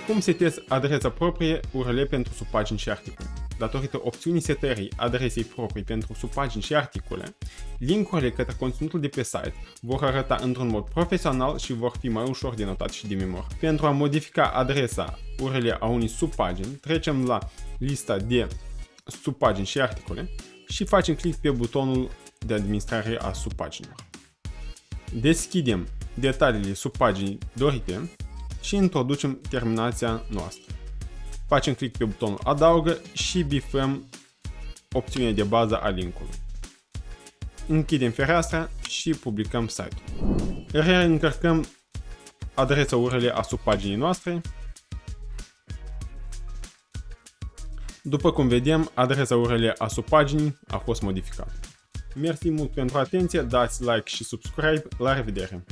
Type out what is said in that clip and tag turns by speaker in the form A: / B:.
A: Cum setezi adresa proprie URL pentru subpagini și articole? Datorită opțiunii setării adresei proprii pentru subpagini și articole, linkurile către conținutul de pe site vor arăta într-un mod profesional și vor fi mai ușor de notat și de memorat. Pentru a modifica adresa URL a unei subpagini, trecem la lista de subpagini și articole și facem click pe butonul de administrare a subpaginilor. Deschidem detaliile subpaginii dorite și introducem terminația noastră. Facem click pe butonul Adaugă și bifăm opțiunea de bază a linkului. Închidem fereastra și publicăm site-ul. Reîncărcăm adresa URL a subpaginii noastre. După cum vedem, adresa URL a subpaginii a fost modificată. Mersi mult pentru atenție, dați like și subscribe, la revedere!